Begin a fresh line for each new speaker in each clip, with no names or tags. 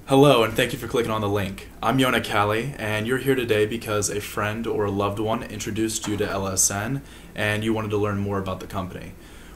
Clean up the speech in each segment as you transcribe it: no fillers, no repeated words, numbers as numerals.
Hello, and thank you for clicking on the link. I'm Jona, and you're here today because a friend or a loved one introduced you to LSN and you wanted to learn more about the company.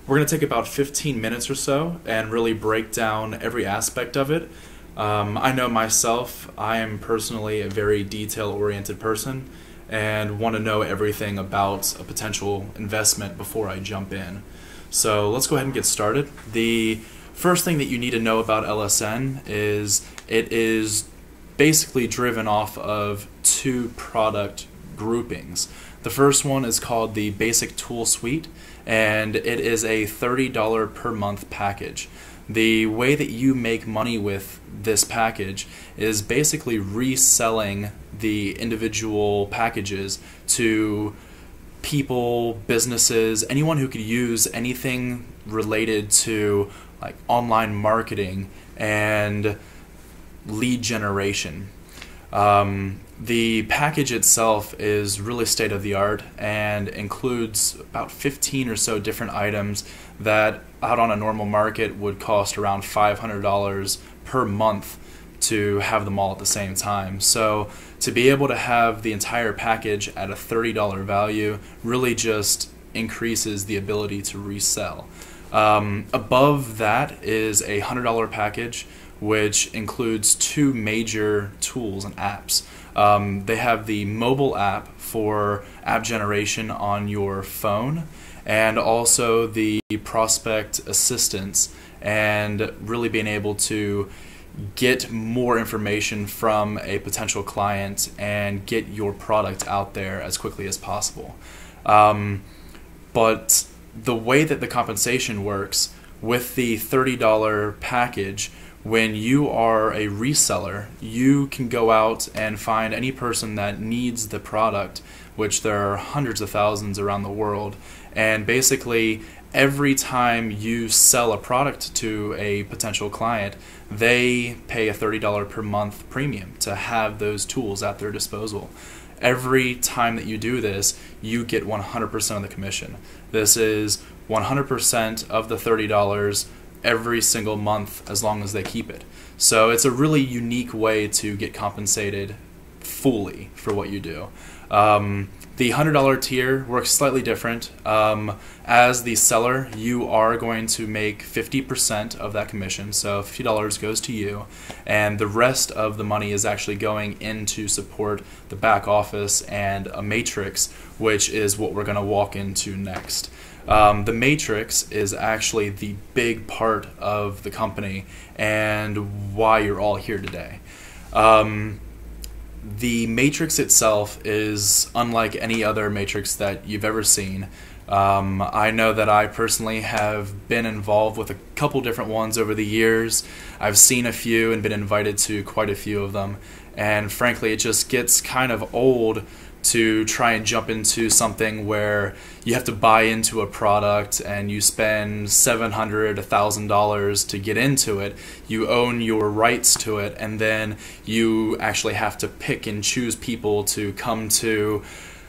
We're going to take about 15 minutes or so and really break down every aspect of it. I know myself, I am personally a very detail-oriented person and want to know everything about a potential investment before I jump in. So let's go ahead and get started. The first thing that you need to know about LSN is it is basically driven off of two product groupings. The first one is called the Basic Tool Suite, and it is a $30 per month package. The way that you make money with this package is basically reselling the individual packages to people, businesses, anyone who could use anything related to like online marketing and lead generation. The package itself is really state-of-the-art and includes about 15 or so different items that out on a normal market would cost around $500 per month to have them all at the same time. So to be able to have the entire package at a $30 value really just increases the ability to resell. Above that is a $100 package, which includes two major tools and apps. They have the mobile app for app generation on your phone, and also the prospect assistance, and really being able to get more information from a potential client and get your product out there as quickly as possible. But the way that the compensation works with the $30 package, when you are a reseller, you can go out and find any person that needs the product, which there are hundreds of thousands around the world, and basically every time you sell a product to a potential client, they pay a $30 per month premium to have those tools at their disposal. Every time that you do this, you get 100% of the commission. This is 100% of the $30 every single month as long as they keep it. So it's a really unique way to get compensated fully for what you do. The $100 tier works slightly different. As the seller, you are going to make 50% of that commission, so $50 goes to you, and the rest of the money is actually going in to support the back office and a matrix, which is what we're going to walk into next. The matrix is actually the big part of the company and why you're all here today. The matrix itself is unlike any other matrix that you've ever seen. I know that I personally have been involved with a couple different ones over the years. I've seen a few and been invited to quite a few of them, and frankly it just gets kind of old to try and jump into something where you have to buy into a product and you spend $700, $1,000 to get into it. You own your rights to it, and then you actually have to pick and choose people to come to,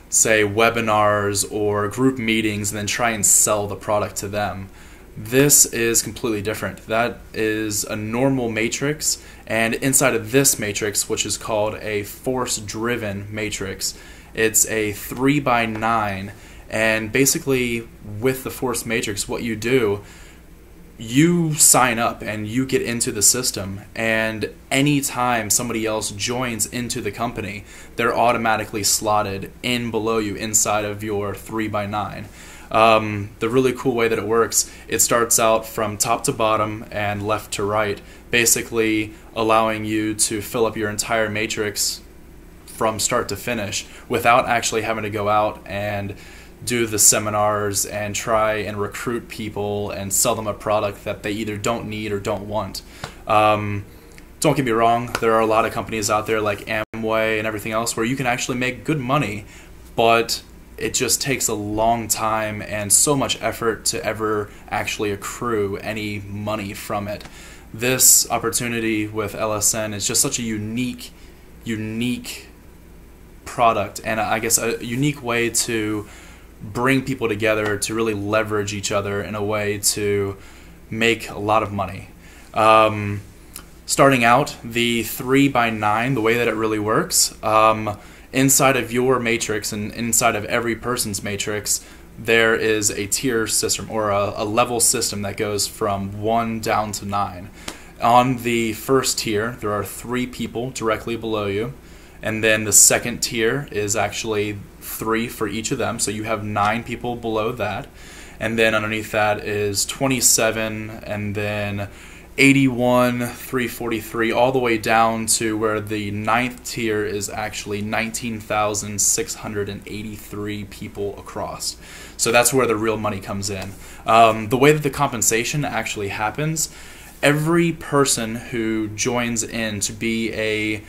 say, webinars or group meetings and then try and sell the product to them. This is completely different. That is a normal matrix, and inside of this matrix, which is called a force-driven matrix, it's a 3x9, and basically with the force matrix, what you do, you sign up and you get into the system, and anytime somebody else joins into the company, they're automatically slotted in below you inside of your 3x9. The really cool way that it works, it starts out from top to bottom and left to right, basically allowing you to fill up your entire matrix from start to finish without actually having to go out and do the seminars and try and recruit people and sell them a product that they either don't need or don't want. Don't get me wrong, there are a lot of companies out there like Amway and everything else where you can actually make good money, but it just takes a long time and so much effort to ever actually accrue any money from it. This opportunity with LSN is just such a unique product, and I guess a unique way to bring people together to really leverage each other in a way to make a lot of money. Starting out, the 3x9, the way that it really works, inside of your matrix and inside of every person's matrix, there is a tier system or a level system that goes from 1 down to 9. On the first tier, there are 3 people directly below you, and then the second tier is actually 3 for each of them, so you have 9 people below that, and then underneath that is 27, and then 81, 343, all the way down to where the 9th tier is actually 19,683 people across. So that's where the real money comes in. The way that the compensation actually happens, every person who joins in to be a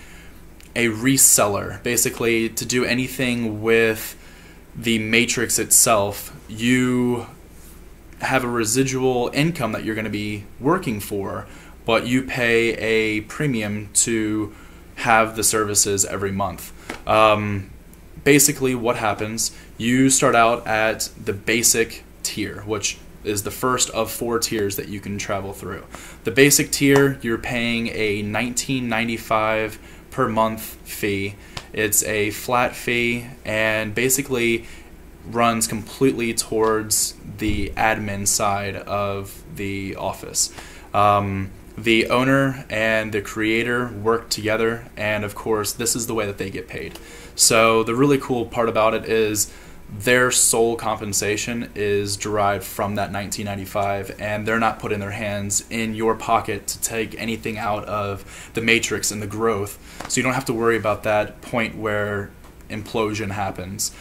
reseller, basically to do anything with the matrix itself, you have a residual income that you're going to be working for, but you pay a premium to have the services every month. Basically what happens, you start out at the basic tier, which is the first of 4 tiers that you can travel through. The basic tier, you're paying a $19.95 per month fee. It's a flat fee and basically runs completely towards the admin side of the office. The owner and the creator work together, and of course this is the way that they get paid. So the really cool part about it is their sole compensation is derived from that $19.95, and they're not putting their hands in your pocket to take anything out of the matrix and the growth, so you don't have to worry about that point where implosion happens.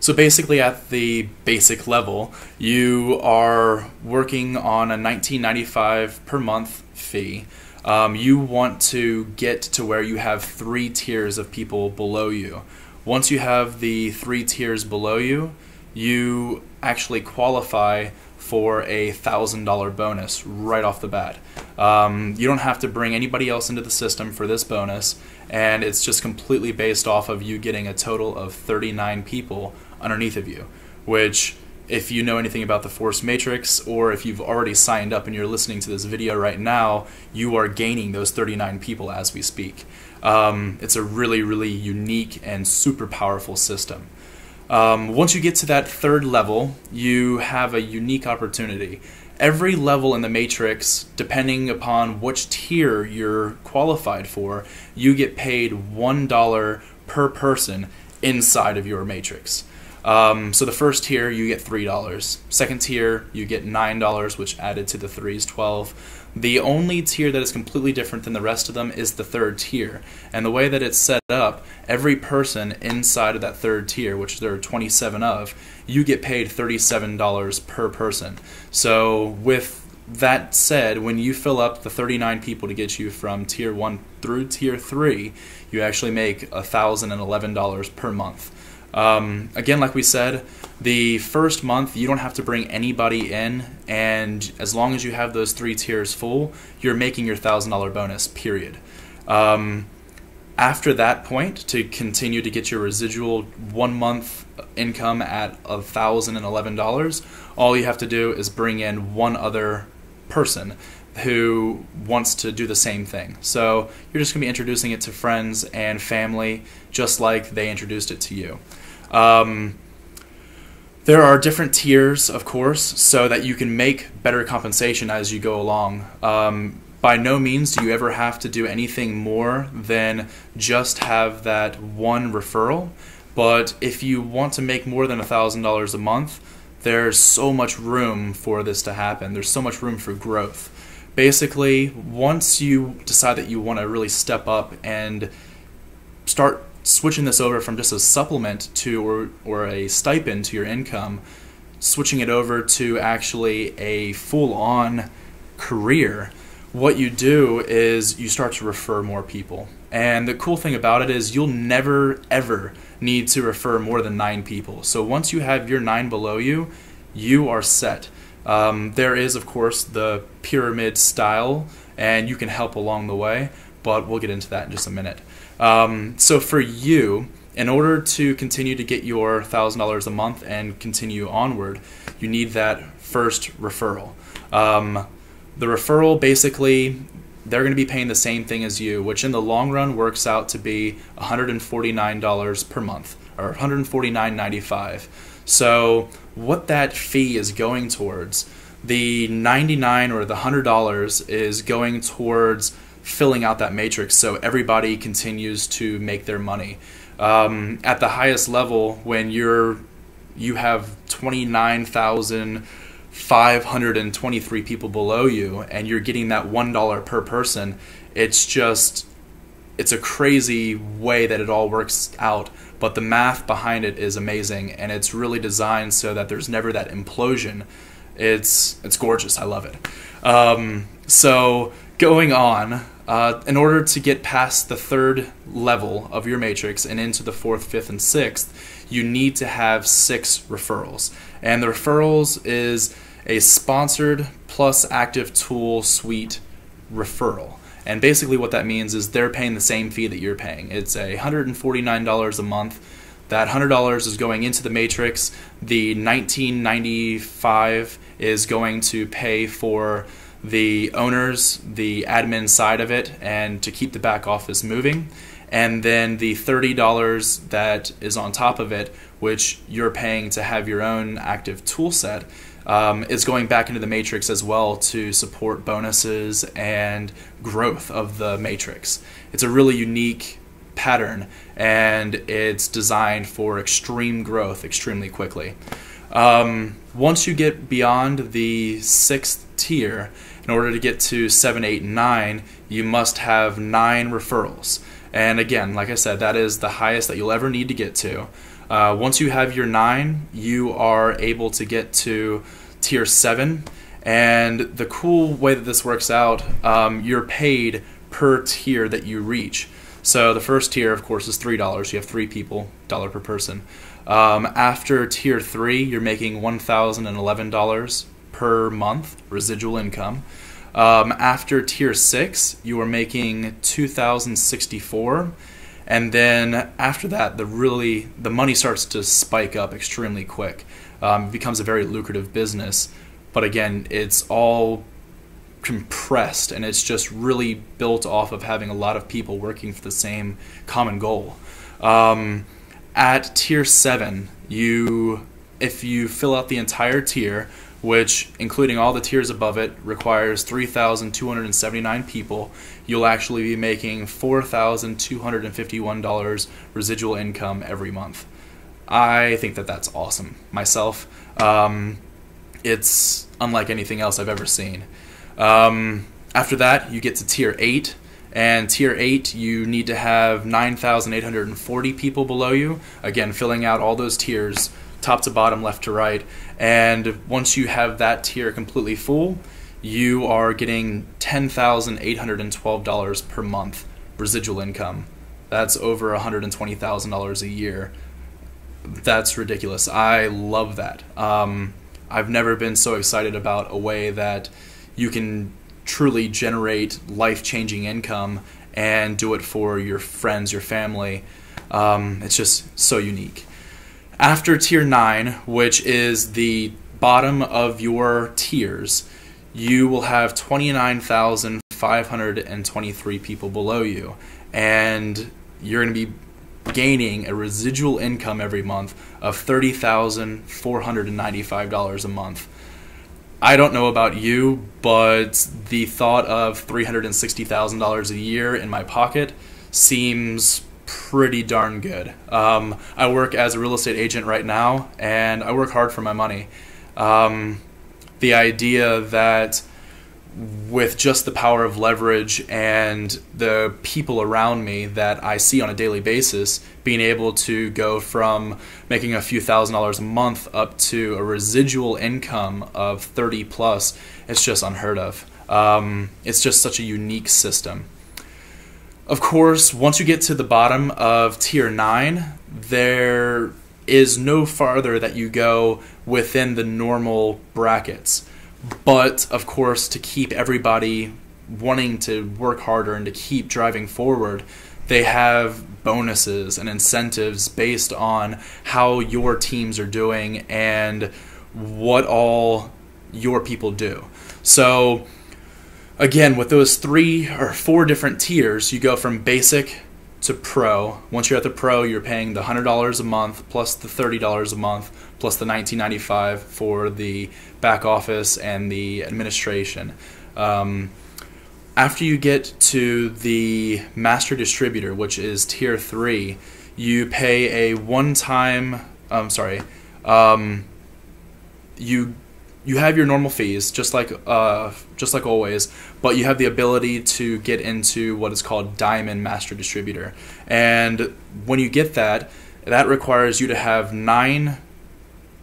So basically at the basic level, you are working on a $19.95 per month fee. You want to get to where you have 3 tiers of people below you. Once you have the 3 tiers below you, you actually qualify for a $1,000 bonus right off the bat. You don't have to bring anybody else into the system for this bonus, and it's just completely based off of you getting a total of 39 people underneath of you, which, if you know anything about the Force Matrix, or if you've already signed up and you're listening to this video right now, you are gaining those 39 people as we speak. It's a really, really unique and super powerful system. Once you get to that 3rd level, you have a unique opportunity. Every level in the matrix, depending upon which tier you're qualified for, you get paid $1 per person inside of your matrix. So the first tier, you get $3. Second tier, you get $9, which added to the 3 is $12. The only tier that is completely different than the rest of them is the 3rd tier. And the way that it's set up, every person inside of that 3rd tier, which there are 27 of, you get paid $37 per person. So with that said, when you fill up the 39 people to get you from tier 1 through tier 3, you actually make $1,011 per month. Again, like we said, the first month you don't have to bring anybody in, and as long as you have those 3 tiers full, you're making your $1,000 bonus, period. After that point, to continue to get your residual 1 month income at $1,011, all you have to do is bring in one other person who wants to do the same thing. So you're just going to be introducing it to friends and family just like they introduced it to you. There are different tiers, of course, so that you can make better compensation as you go along. By no means do you ever have to do anything more than just have that one referral, but if you want to make more than $1,000 a month, there's so much room for this to happen. There's so much room for growth. Basically, once you decide that you want to really step up and start switching this over from just a supplement to or a stipend to your income, switching it over to actually a full-on career, what you do is you start to refer more people. And the cool thing about it is you'll never ever need to refer more than 9 people. So once you have your 9 below you, you are set. There is, of course, the pyramid style, and you can help along the way, but we'll get into that in just a minute. So for you, in order to continue to get your $1,000 a month and continue onward, you need that first referral. The referral, basically, they're going to be paying the same thing as you, which in the long run works out to be $149 per month, or $149.95. So what that fee is going towards, the $99 or the $100 is going towards filling out that matrix so everybody continues to make their money. At the highest level, when you have 29,523 people below you and you're getting that $1 per person, it's a crazy way that it all works out, but the math behind it is amazing, and it's really designed so that there's never that implosion. It's gorgeous. I love it. So going on, in order to get past the third level of your matrix and into the fourth, fifth, and sixth, you need to have 6 referrals. And the referrals is a sponsored plus active tool suite referral. And basically what that means is they're paying the same fee that you're paying. It's $149 a month. That $100 is going into the matrix. The $19.95 is going to pay for the owners, the admin side of it, and to keep the back office moving. And then the $30 that is on top of it, which you're paying to have your own active tool set, is going back into the matrix as well to support bonuses and growth of the matrix. It's a really unique pattern, and it's designed for extreme growth extremely quickly. Once you get beyond the 6th tier, in order to get to 7, 8, and 9, you must have 9 referrals. And again, like I said, that is the highest that you'll ever need to get to. Once you have your 9, you are able to get to tier 7. And the cool way that this works out, you're paid per tier that you reach. So the first tier, of course, is $3. You have 3 people, $1 per person. After tier 3, you're making $1,011 per month residual income. After tier 6, you are making $2,064, and then after that, the money starts to spike up extremely quick. It becomes a very lucrative business, but again, it's all compressed, and it's just really built off of having a lot of people working for the same common goal. At tier 7, if you fill out the entire tier, which, including all the tiers above it, requires 3,279 people, you'll actually be making $4,251 residual income every month. I think that that's awesome myself. It's unlike anything else I've ever seen. After that, you get to tier 8. And tier 8, you need to have 9,840 people below you. Again, filling out all those tiers, top to bottom, left to right. And once you have that tier completely full, you are getting $10,812 per month residual income. That's over $120,000 a year. That's ridiculous. I love that. I've never been so excited about a way that you can truly generate life-changing income and do it for your friends, your family. It's just so unique. After tier 9, which is the bottom of your tiers, you will have 29,523 people below you, and you're going to be gaining a residual income every month of $30,495 a month. I don't know about you, but the thought of $360,000 a year in my pocket seems pretty darn good. I work as a real estate agent right now, and I work hard for my money. The idea that with just the power of leverage and the people around me that I see on a daily basis, being able to go from making a few $1,000s a month up to a residual income of 30 plus, it's just unheard of. It's just such a unique system. Of course, once you get to the bottom of tier 9, there is no farther that you go within the normal brackets. But, of course, to keep everybody wanting to work harder and to keep driving forward, they have bonuses and incentives based on how your teams are doing and what all your people do. So Again, with those 3 or 4 different tiers, you go from basic to pro. Once you're at the pro, you're paying the $100 a month plus the $30 a month plus the $19.95 for the back office and the administration. After you get to the master distributor, which is tier 3, you pay a one-time. You have your normal fees, just like always, but you have the ability to get into what is called Diamond Master Distributor. And when you get that, that requires you to have 9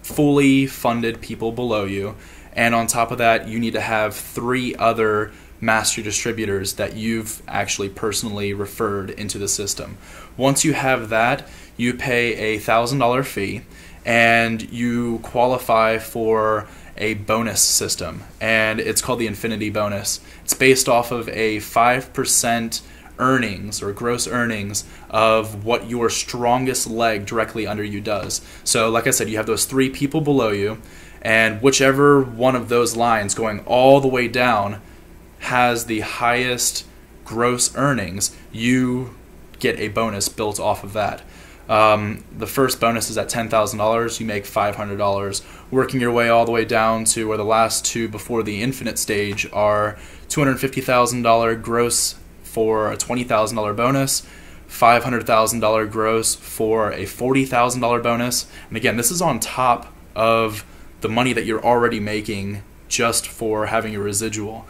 fully funded people below you, and on top of that, you need to have 3 other master distributors that you've actually personally referred into the system. Once you have that, you pay a $1,000 fee, and you qualify for a bonus system, and it's called the Infinity Bonus. It's based off of a 5% earnings or gross earnings of what your strongest leg directly under you does. So like I said, you have those 3 people below you, and whichever one of those lines going all the way down has the highest gross earnings, you get a bonus built off of that. The first bonus is at $10,000, you make $500. Working your way all the way down to where the last 2 before the infinite stage are $250,000 gross for a $20,000 bonus, $500,000 gross for a $40,000 bonus. And again, this is on top of the money that you're already making just for having a residual.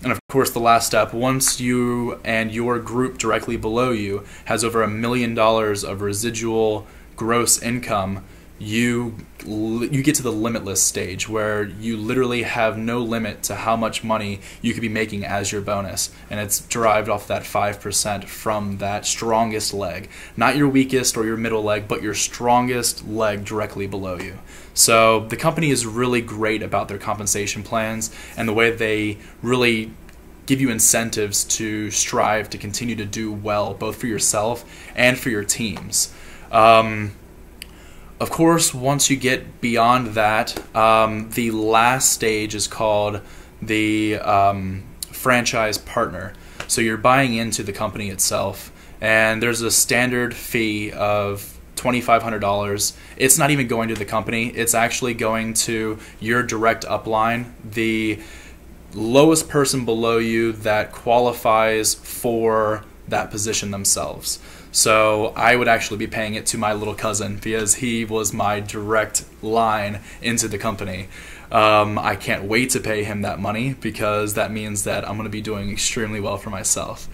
And of course, the last step, once you and your group directly below you has over $1 million of residual gross income, you get to the limitless stage where you literally have no limit to how much money you could be making as your bonus. And it's derived off that 5% from that strongest leg. Not your weakest or your middle leg, but your strongest leg directly below you. So the company is really great about their compensation plans and the way they really give you incentives to strive to continue to do well, both for yourself and for your teams. Of course, once you get beyond that, the last stage is called the franchise partner. So you're buying into the company itself, and there's a standard fee of $2,500. It's not even going to the company. It's actually going to your direct upline, the lowest person below you that qualifies for that position themselves. So I would actually be paying it to my little cousin because he was my direct line into the company. I can't wait to pay him that money because that means that I'm going to be doing extremely well for myself.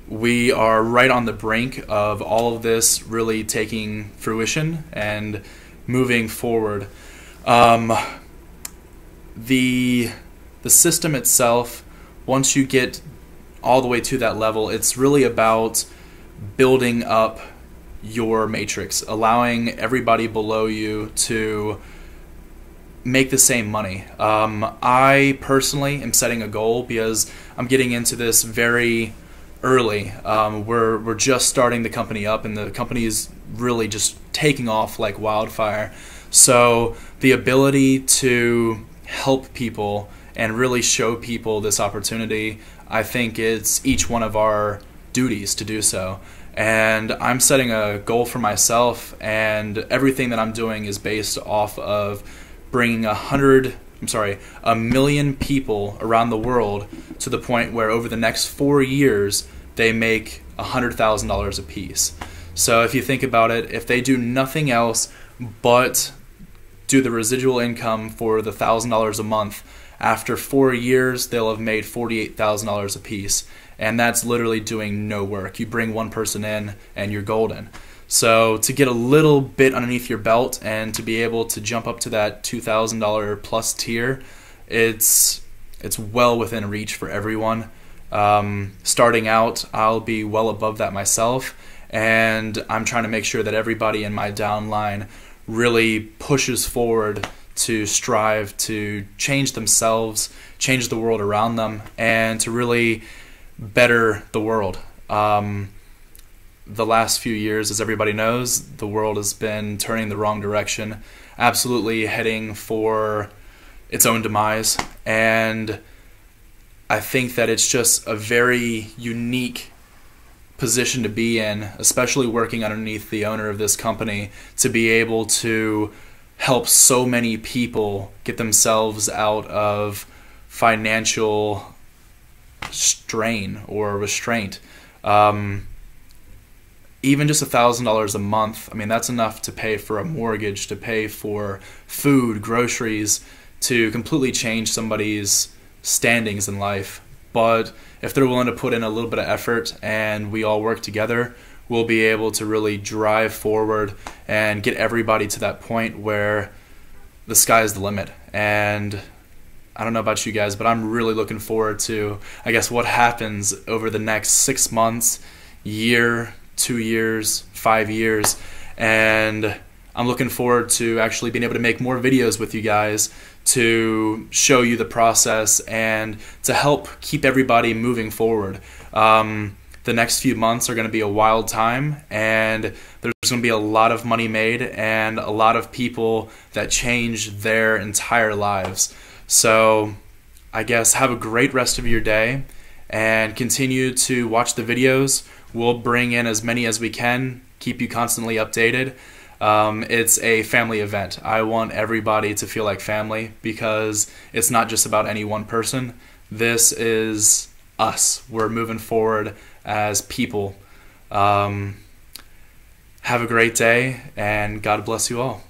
We are right on the brink of all of this really taking fruition and moving forward. The system itself, once you get all the way to that level, it's really about building up your matrix, allowing everybody below you to make the same money. I personally am setting a goal because I'm getting into this very early. We're just starting the company up, and the company is really just taking off like wildfire. So the ability to help people and really show people this opportunity, I think it's each one of our duties to do so. And I'm setting a goal for myself, and everything that I'm doing is based off of bringing a million people around the world to the point where over the next 4 years they make $100,000 a piece. So if you think about it, if they do nothing else but do the residual income for the $1,000 a month, after 4 years they'll have made $48,000 a piece, and that's literally doing no work. You bring one person in and you're golden. So to get a little bit underneath your belt and to be able to jump up to that $2,000 plus tier, it's well within reach for everyone. Starting out, I'll be well above that myself, and I'm trying to make sure that everybody in my downline really pushes forward to strive to change themselves, change the world around them, and to really better the world. The last few years, as everybody knows, the world has been turning the wrong direction, absolutely heading for its own demise. And I think that it's just a very unique position to be in, especially working underneath the owner of this company, to be able to help so many people get themselves out of financial strain or restraint. Even just $1,000 a month, I mean, that's enough to pay for a mortgage, to pay for food, groceries, to completely change somebody's standings in life. But if they're willing to put in a little bit of effort and we all work together, we'll be able to really drive forward and get everybody to that point where the sky is the limit. And I don't know about you guys, but I'm really looking forward to, I guess, what happens over the next 6 months, year, 2 years, 5 years. And I'm looking forward to actually being able to make more videos with you guys to show you the process and to help keep everybody moving forward. The next few months are going to be a wild time, and there's going to be a lot of money made and a lot of people that change their entire lives. So I guess have a great rest of your day and continue to watch the videos. We'll bring in as many as we can, keep you constantly updated. It's a family event. I want everybody to feel like family because it's not just about any one person. This is us. We're moving forward as people. Have a great day, and God bless you all.